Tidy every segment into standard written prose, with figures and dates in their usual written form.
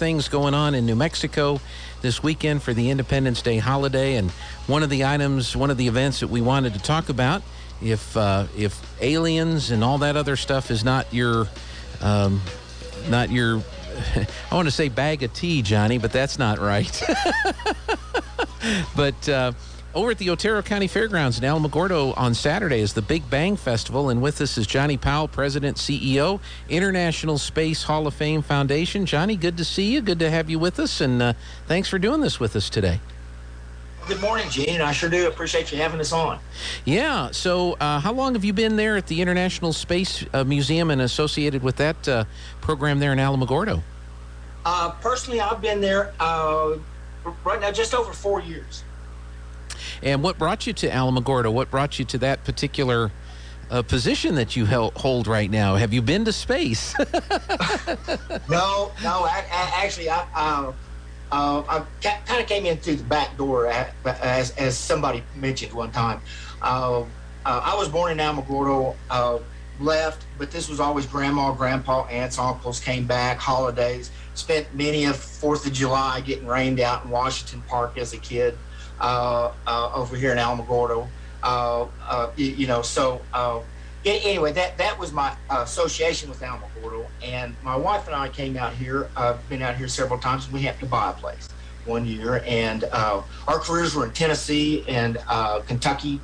things going on in New Mexico this weekend for the Independence Day holiday, and one of the events that we wanted to talk about, if aliens and all that other stuff is not your I want to say bag of tea, Johnny, but that's not right. But over at the Otero County Fairgrounds in Alamogordo on Saturday is the Big Bang Festival, and with us is Johnny Powell, President, CEO, International Space Hall of Fame Foundation. Johnny, good to see you. Good to have you with us, and thanks for doing this with us today. Good morning, Gene. I sure do appreciate you having us on. Yeah. So how long have you been there at the International Space Museum and associated with that program there in Alamogordo? Personally, I've been there right now just over 4 years. And what brought you to Alamogordo? What brought you to that particular position that you hold right now? Have you been to space? No. Actually, I kind of came in through the back door, as somebody mentioned one time. I was born in Alamogordo, left, but this was always grandma, grandpa, aunts, uncles, came back, holidays, spent many of 4th of July getting rained out in Washington Park as a kid, over here in Alamogordo. Anyway, that was my association with Alamogordo, and my wife and I came out here. I've been out here several times, and we happened to buy a place one year, and our careers were in Tennessee and Kentucky,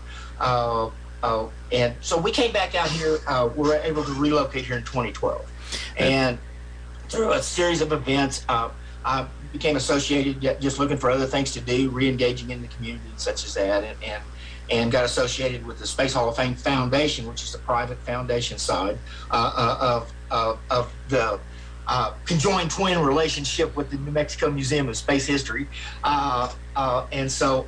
and so we came back out here. We were able to relocate here in 2012, and through a series of events, I became associated, just looking for other things to do, re-engaging in the community such as that, and got associated with the Space Hall of Fame Foundation, which is the private foundation side of the conjoined twin relationship with the New Mexico Museum of Space History, and so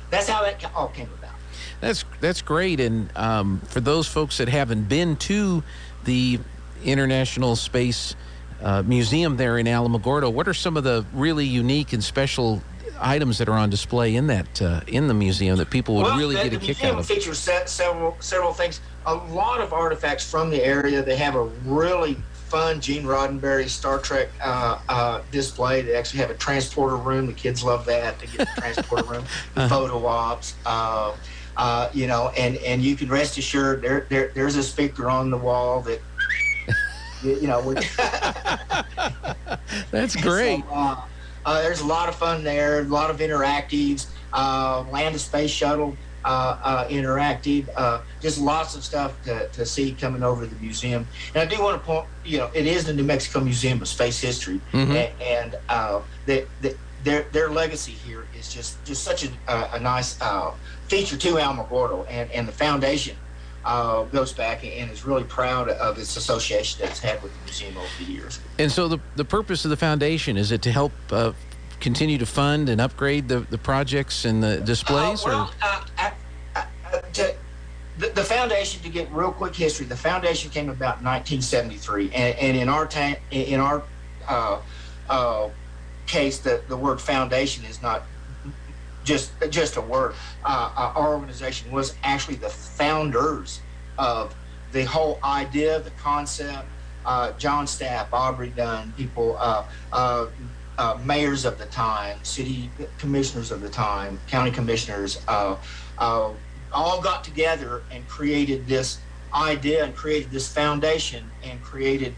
that's how that all came about. That's great, and for those folks that haven't been to the International Space Museum there in Alamogordo, what are some of the really unique and special items that are on display in that in the museum that people would really get a kick out of? The museum features several things. A lot of artifacts from the area. They have a really fun Gene Roddenberry Star Trek display. They actually have a transporter room. The kids love that. They get the transporter room, photo ops. And you can rest assured there's a speaker on the wall that That's great. So, there's a lot of fun there, a lot of interactives, land to space shuttle interactive, just lots of stuff to see coming over to the museum. And I do want to point, it is the New Mexico Museum of Space History, and their legacy here is just such a nice feature to Alamogordo, and the foundation goes back and is really proud of its association that it's had with the museum over the years. And so the purpose of the foundation, is it to help continue to fund and upgrade the projects and the displays? The foundation, to get real quick history, the foundation came about in 1973, and in our case, the word foundation is not just a word. Our organization was actually the founders of the whole idea, the concept. John Stapp, Aubrey Dunn, people, mayors of the time, city commissioners of the time, county commissioners, all got together and created this idea and created this foundation and created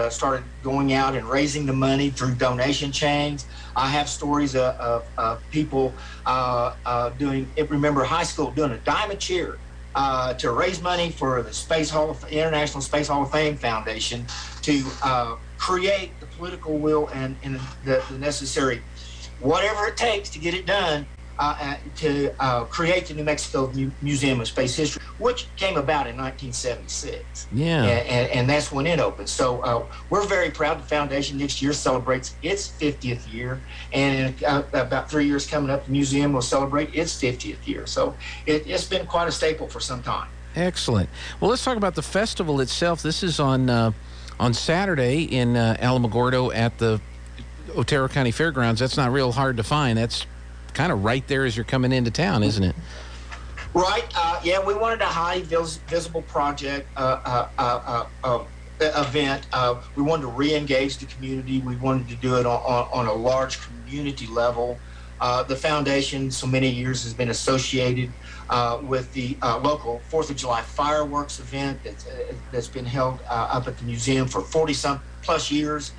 started going out and raising the money through donation chains. I have stories of people doing, remember high school, doing a dime a cheer to raise money for the International Space Hall of Fame Foundation to create the political will and the necessary, whatever it takes to get it done, to create the New Mexico Museum of Space History, which came about in 1976. Yeah. And that's when it opened. So we're very proud. The foundation next year celebrates its 50th year. And in about 3 years coming up, the museum will celebrate its 50th year. So it's been quite a staple for some time. Excellent. Well, let's talk about the festival itself. This is on Saturday in Alamogordo at the Otero County Fairgrounds. That's not real hard to find. That's kind of right there as you're coming into town, isn't it? Right. Yeah, we wanted a high visible project event. We wanted to re-engage the community. We wanted to do it on a large community level. The foundation, so many years, has been associated with the local 4th of July fireworks event that's been held up at the museum for 40-some plus years.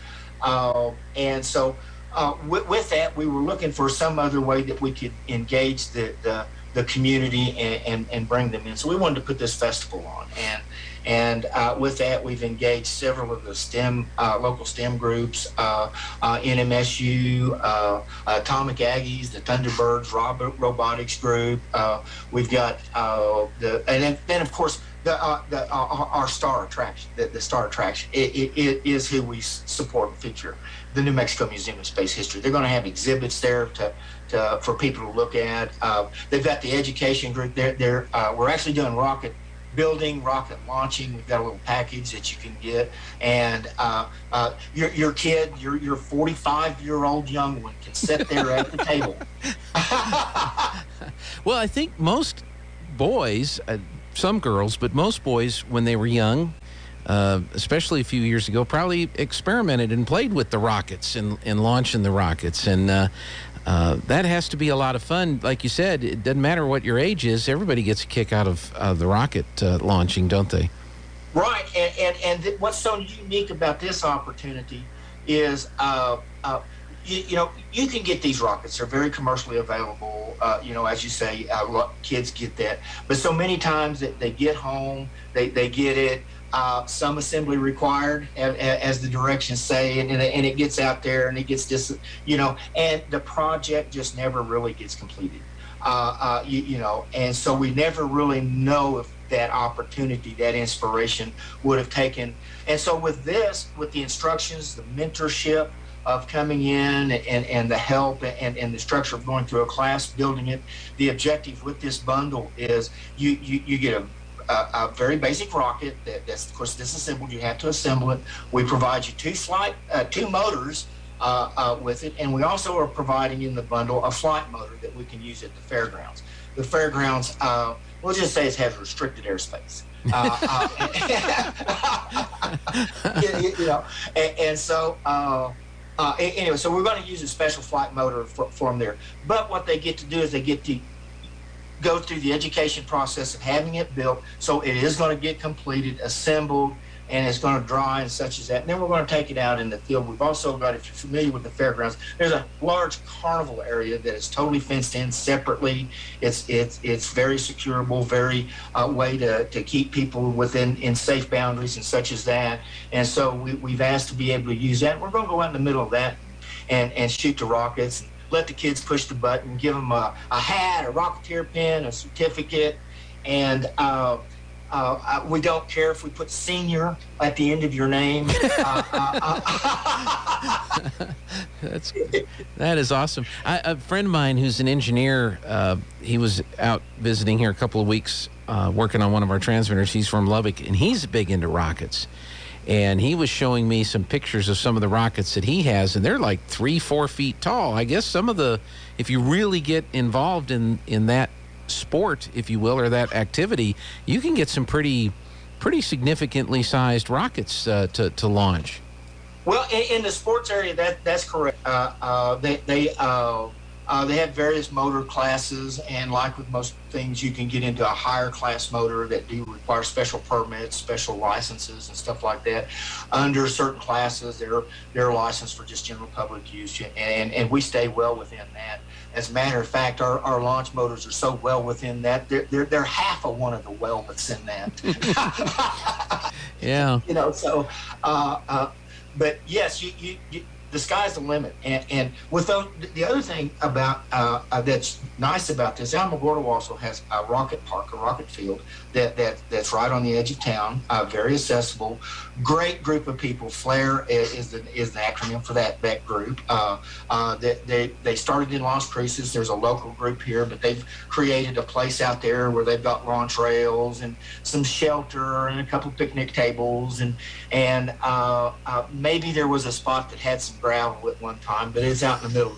And so with that, we were looking for some other way that we could engage the community and bring them in. So we wanted to put this festival on. And with that, we've engaged several of the local STEM groups, NMSU, Atomic Aggies, the Thunderbirds Robotics Group. We've got and then of course our star attraction. The star attraction it is who we support and feature, the New Mexico Museum of Space History. They're going to have exhibits there for people to look at. They've got the education group. We're actually doing rocket building, rocket launching. We've got a little package that you can get, and your kid, your 45-year-old young one, can sit there at the table. Well, I think most boys, some girls, but most boys, when they were young, especially a few years ago, probably experimented and played with the rockets and launching the rockets. And that has to be a lot of fun. Like you said, it doesn't matter what your age is. Everybody gets a kick out of the rocket launching, don't they? Right. And what's so unique about this opportunity is, you can get these rockets. They're very commercially available. As you say, kids get that. But so many times that they get home, they get it. Some assembly required, as the directions say, and it gets out there and it gets and the project just never really gets completed. And so we never really know if that opportunity, that inspiration would have taken. And so with the instructions, the mentorship of coming in and the help and the structure of going through a class, building it, the objective with this bundle is you get a very basic rocket that's of course disassembled. You have to assemble it. We provide you two motors with it, and we also are providing in the bundle a flight motor that we can use at the fairgrounds. The fairgrounds, we'll just say it has restricted airspace. Anyway, so we're going to use a special flight motor for them there. But what they get to do is they get to go through the education process of having it built, so it is going to get completed, assembled, and it's going to dry and such as that. And then we're going to take it out in the field. We've also got, if you're familiar with the fairgrounds, there's a large carnival area that is totally fenced in separately. It's very securable, very way to keep people in safe boundaries and such as that. And so we've asked to be able to use that. We're going to go out in the middle of that and shoot the rockets. Let the kids push the button, give them a hat, a Rocketeer pin, a certificate, and we don't care if we put senior at the end of your name. That is awesome. A friend of mine who's an engineer, he was out visiting here a couple of weeks working on one of our transmitters. He's from Lubbock, and he's big into rockets. And he was showing me some pictures of some of the rockets that he has, and they're like 3-4 feet tall. I guess if you really get involved in that sport, if you will, or that activity, you can get some pretty significantly sized rockets to launch. Well, in the sports area, that's correct. They have various motor classes, and like with most things, you can get into a higher class motor that do require special permits, special licenses, and stuff like that. Under certain classes, they're licensed for just general public use, and we stay well within that. As a matter of fact, our launch motors are so well within that they're half of one of the well that's in that. Yeah. But yes, you the sky's the limit, and with the other thing about that's nice about this, Alamogordo also has a rocket park, a rocket field that's right on the edge of town, very accessible, great group of people. Flare is the acronym for that group. They started in Las Cruces. There's a local group here, but they've created a place out there where they've got launch rails and some shelter and a couple picnic tables, and maybe there was a spot that had some gravel at one time, but it's out in the middle.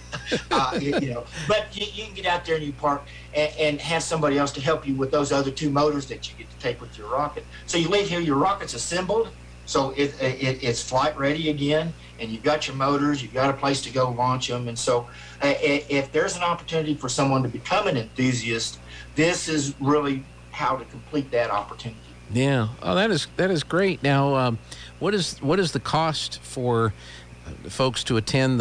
But you can get out there and you park and have somebody else to help you with those other two motors that you get to take with your rocket. So you leave here, your rocket's assembled, So it's flight ready again, and you've got your motors, you've got a place to go launch them. And so if there's an opportunity for someone to become an enthusiast, this is really how to complete that opportunity. Yeah. Oh, that is great. Now, what is the cost for folks to attend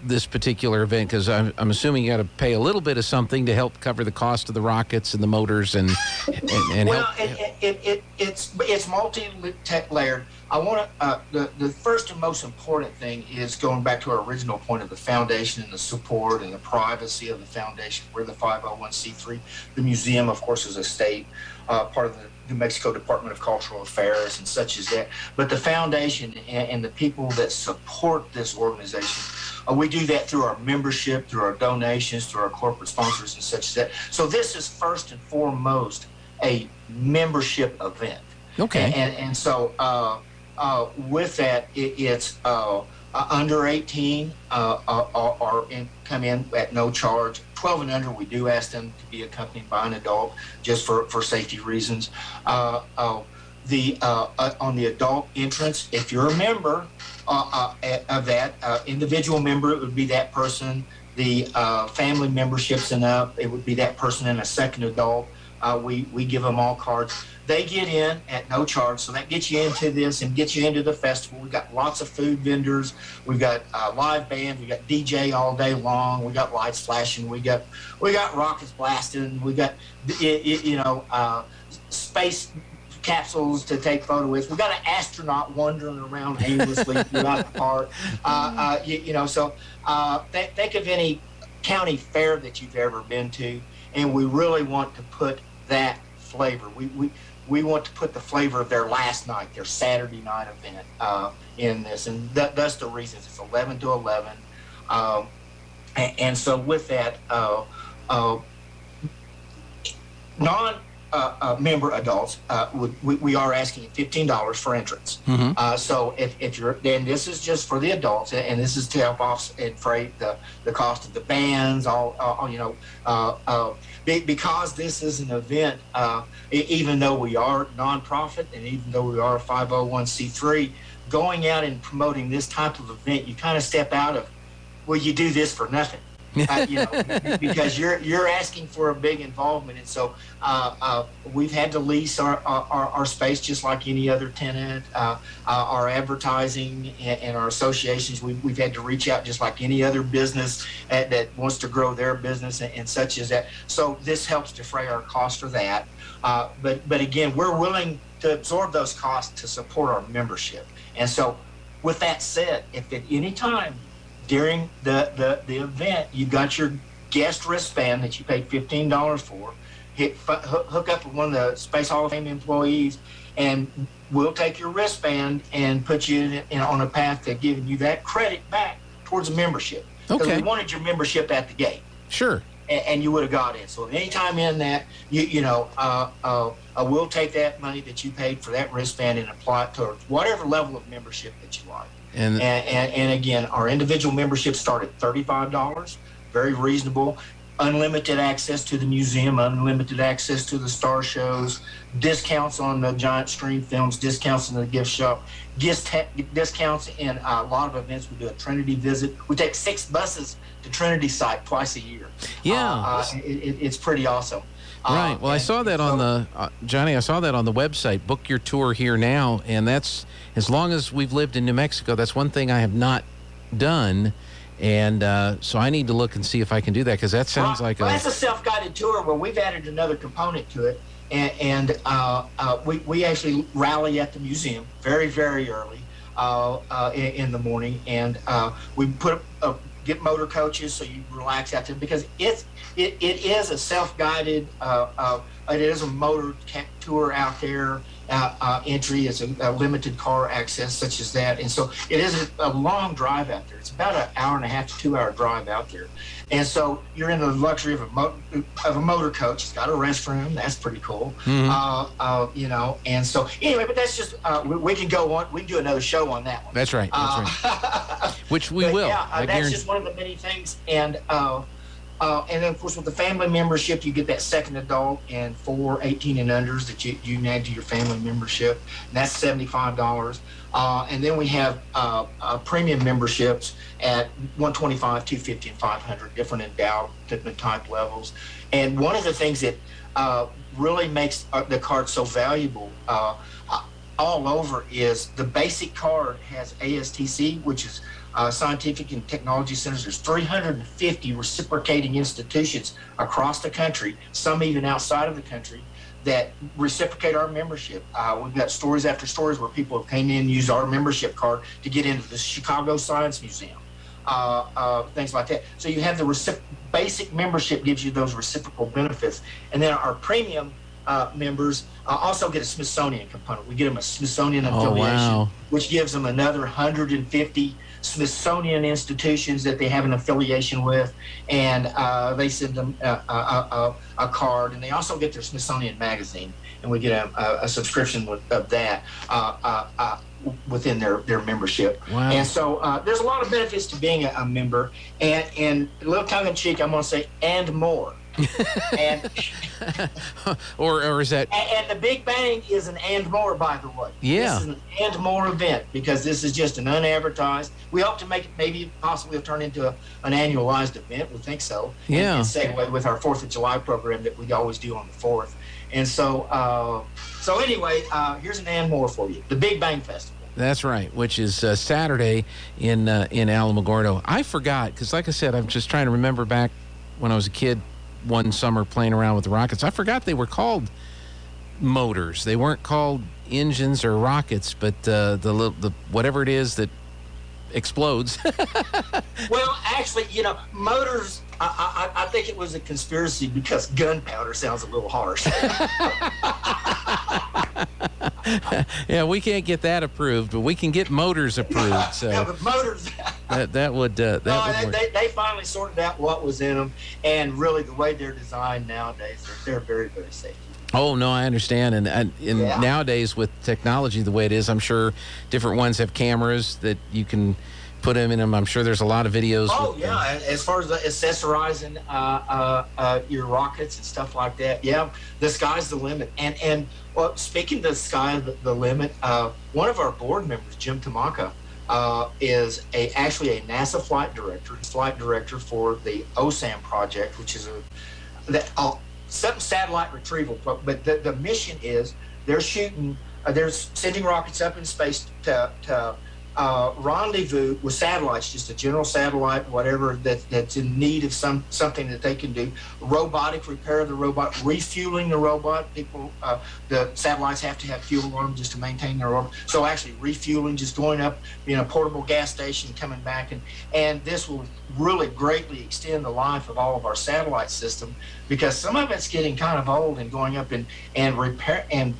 this particular event? Because I'm assuming you got to pay a little bit of something to help cover the cost of the rockets and the motors and well, help. it's multi-layered. I want to the first and most important thing is going back to our original point of the foundation and the support and the privacy of the foundation. We're the 501c3. The museum, of course, is a state part of the New Mexico Department of Cultural Affairs and such as that. But the foundation and the people that support this organization, we do that through our membership, through our donations, through our corporate sponsors and such as that. So this is first and foremost a membership event. Okay. And so with that, it's under 18 come in at no charge. 12 and under, we do ask them to be accompanied by an adult just for safety reasons. On the adult entrance, if you're a member of that individual member, it would be that person. The family memberships and up, it would be that person and a second adult. We give them all cards. They get in at no charge, so that gets you into this and gets you into the festival. We've got lots of food vendors. We've got live band. We got DJ all day long. We got lights flashing. We got rockets blasting. We got space capsules to take photo with. We got an astronaut wandering around aimlessly throughout the park. So think of any county fair that you've ever been to, and we really want to put that flavor. We want to put the flavor of their last night, their Saturday night event in this, and that's the reason. It's 11 to 11, and so with that, non-member adults, we are asking $15 for entrance. Mm-hmm. So if you're, then this is just for the adults, and this is to help offset the cost of the bands, because this is an event, even though we are nonprofit and even though we are a 501c3, going out and promoting this type of event, you kind of step out of, well, you do this for nothing. Because you're asking for a big involvement, and so we've had to lease our space just like any other tenant. Our advertising and our associations, we've had to reach out just like any other business that wants to grow their business and such as that. So this helps defray our cost for that. But again, we're willing to absorb those costs to support our membership. And so, with that said, if at any time during the event, you got your guest wristband that you paid $15 for, hook up with one of the Space Hall of Fame employees, and we'll take your wristband and put you on a path to giving you that credit back towards a membership. Because we wanted your membership at the gate. Sure. And you would have got in. So anytime in that, we'll take that money that you paid for that wristband and apply it towards whatever level of membership that you like. And again, our individual memberships start at $35, very reasonable. Unlimited access to the museum, unlimited access to the star shows, discounts on the giant screen films, discounts in the gift shop, discounts in a lot of events. We do a Trinity visit. We take 6 buses to Trinity site twice a year. Yeah. It's pretty awesome. Right. Well, I saw that on the, Johnny, I saw that on the website, Book Your Tour Here Now, and that's, as long as we've lived in New Mexico, that's one thing I have not done, and so I need to look and see if I can do that, because that sounds like that's a self-guided tour where we've added another component to it, and we actually rally at the museum very, very early in the morning, and we get motor coaches so you relax out there, because it is a self-guided, it is a motor tour out there. Entry is a limited car access such as that, and so it is a long drive out there. It's about an hour and a half to 2 hour drive out there, and so you're in the luxury of a motor coach. It's got a restroom. That's pretty cool. Mm-hmm. And so anyway, but that's just we can go on. We can do another show on that one. That's right. That's right. Which we will. Yeah, that's just one of the many things, and And then, of course, with the family membership, you get that second adult and 4 18 and unders that you can add to your family membership. And that's $75. And then we have premium memberships at $125, $250, and $500, different endowment type levels. And one of the things that really makes the card so valuable all over is the basic card has ASTC, which is Scientific and Technology Centers. There's 350 reciprocating institutions across the country, some even outside of the country, that reciprocate our membership. We've got stories after stories where people have came in and used our membership card to get into the Chicago Science Museum, things like that. So you have the basic membership gives you those reciprocal benefits. And then our premium members also get a Smithsonian component. We get them a Smithsonian affiliation, which gives them another 150 Smithsonian institutions that they have an affiliation with, and they send them a card, and they also get their Smithsonian magazine, and we get a subscription of that within their membership. Wow. And so there's a lot of benefits to being a member, and a little tongue-in-cheek, I'm going to say, and more. And or is that? And the Big Bang is an and more, by the way. Yeah. This is an and more event because this is just an unadvertised. We hope to make it maybe possibly turn into an annualized event. We think so. Yeah. And segue with our 4th of July program that we always do on the 4th. And so, anyway, here's an and more for you: the Big Bang Festival. That's right, which is Saturday in Alamogordo. I forgot because, like I said, I'm just trying to remember back when I was a kid. One summer playing around with the rockets. I forgot they were called motors. They weren't called engines or rockets, but the whatever it is that explodes. Well, actually, motors, I think it was a conspiracy because gunpowder sounds a little harsh. Yeah, we can't get that approved, but we can get motors approved. So yeah, but motors. that would would work. They finally sorted out what was in them, and really the way they're designed nowadays, they're very, very safe. Oh no, I understand, and Yeah. Nowadays with technology the way it is, I'm sure different ones have cameras that you can put them in them. I'm sure there's a lot of videos. Oh yeah, as far as accessorizing your rockets and stuff like that, yeah, the sky's the limit. And well, speaking of the sky the limit, one of our board members, Jim Tamaka, is actually a NASA flight director for the OSAM project, which is some satellite retrieval. But the mission is they're sending rockets up in space to rendezvous with satellites, just a general satellite, whatever that's in need of something that they can do. Robotic repair of the robot, refueling the robot. The satellites have to have fuel on them just to maintain their orbit. So actually refueling, just going up in a portable gas station, coming back, and this will really greatly extend the life of all of our satellite system because some of it's getting kind of old and going up and repair and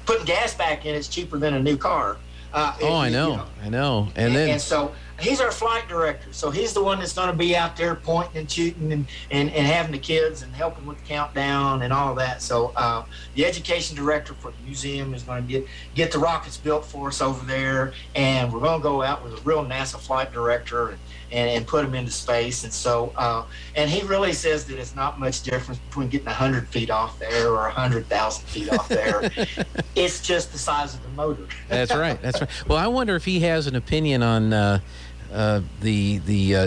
putting gas back in it's cheaper than a new car. I know. And so he's our flight director. So he's the one that's going to be out there pointing and shooting and having the kids and helping with the countdown and all of that. So the education director for the museum is going to get the rockets built for us over there, and we're going to go out with a real NASA flight director and put them into space. And so, and he really says that it's not much difference between getting 100 feet off there or 100,000 feet off there. It's just the size of the motor. That's right. Well, I wonder if he has an opinion on the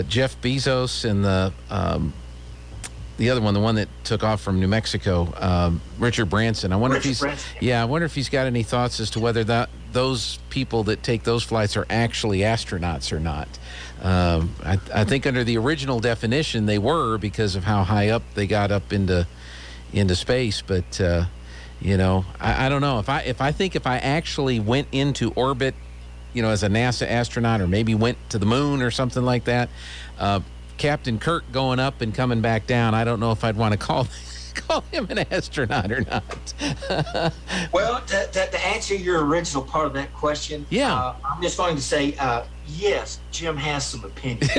Jeff Bezos and the other one, the one that took off from New Mexico, Richard Branson. I wonder if he's got any thoughts as to whether those people that take those flights are actually astronauts or not. I think under the original definition they were because of how high up they got up into space. But I don't know if I actually went into orbit, as a NASA astronaut, or maybe went to the moon or something like that. Captain Kirk going up and coming back down, I don't know if I'd want to call him an astronaut or not. Well, to answer your original part of that question, yeah, I'm just going to say, yes, Jim has some opinions.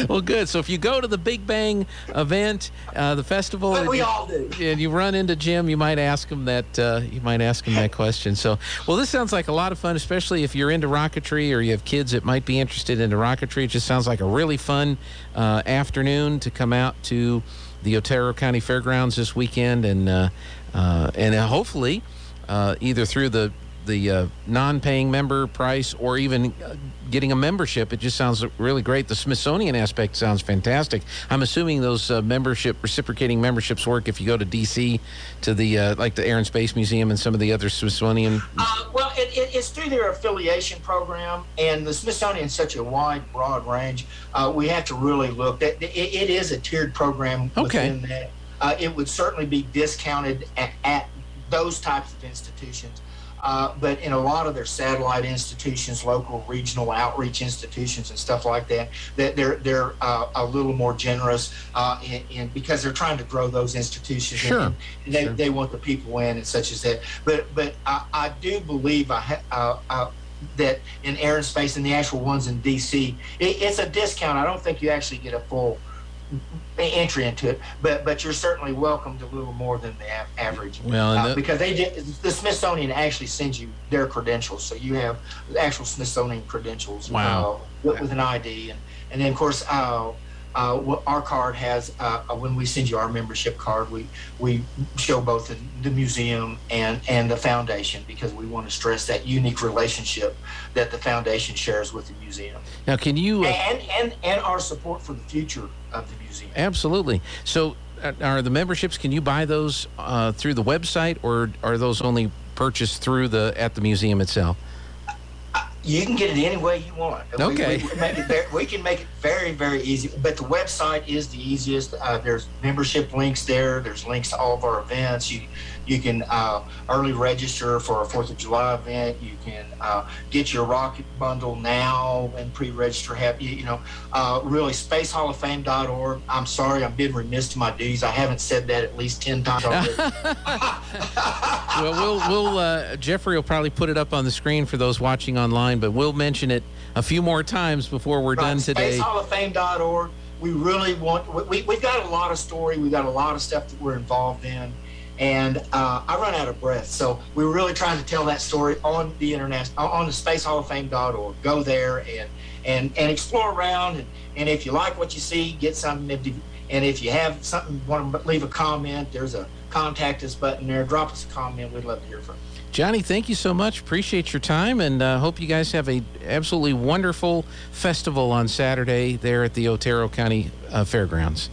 Well, good. So if you go to the Big Bang event, the festival, But we all do. and you run into Jim, you might ask him that question. So, well, this sounds like a lot of fun, especially if you're into rocketry or you have kids that might be interested in rocketry. It just sounds like a really fun afternoon to come out to the Otero County Fairgrounds this weekend, and hopefully either through the non-paying member price or even getting a membership. It just sounds really great. The Smithsonian aspect sounds fantastic. I'm assuming those reciprocating memberships work if you go to D.C. to the like the Air and Space Museum and some of the other Smithsonian. Well, it's through their affiliation program, and the Smithsonian is such a wide, broad range. We have to really look. It is a tiered program within that. It would certainly be discounted at those types of institutions. But in a lot of their satellite institutions, local, regional outreach institutions, and stuff like that, they're a little more generous because they're trying to grow those institutions. Sure. And they want the people in and such as that. But I do believe that in Air and Space and the actual ones in D.C., it's a discount. I don't think you actually get a full entry into it, but you're certainly welcome to a little more than the average. Well, because the Smithsonian actually sends you their credentials, so you have the actual Smithsonian credentials. Wow. With an ID, and then of course our card has when we send you our membership card, we show both the museum and the foundation, because we want to stress that unique relationship that the foundation shares with the museum. Now, can you and our support for the future of the museum. Absolutely. So, are the memberships? Can you buy those through the website, or are those only purchased through at the museum itself? You can get it any way you want. Okay. We can make it very, very easy, but the website is the easiest. There's membership links there. There's links to all of our events. You can early register for a 4th of July event. You can get your rocket bundle now and pre-register. Really, spacehalloffame.org. I'm sorry, I'm being remiss to my duties. I haven't said that at least 10 times already. Well, Jeffrey will probably put it up on the screen for those watching online, but we'll mention it a few more times before we're done today. Spacehalloffame.org. We really we've got a lot of story. We've got a lot of stuff that we're involved in. And I run out of breath. So we're really trying to tell that story on the on the spacehalloffame.org. Go there and explore around. And if you like what you see, get something. And if you have something, want to leave a comment, there's a contact us button there. Drop us a comment. We'd love to hear from you. Johnny, thank you so much. Appreciate your time, and hope you guys have a absolutely wonderful festival on Saturday there at the Otero County Fairgrounds.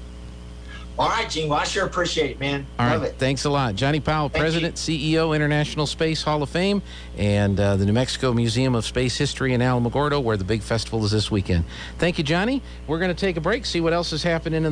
All right, Gene. Well, I sure appreciate it, man. Love it. Thanks a lot. Johnny Powell, President, CEO, International Space Hall of Fame, and the New Mexico Museum of Space History in Alamogordo, where the big festival is this weekend. Thank you, Johnny. We're going to take a break, see what else is happening in the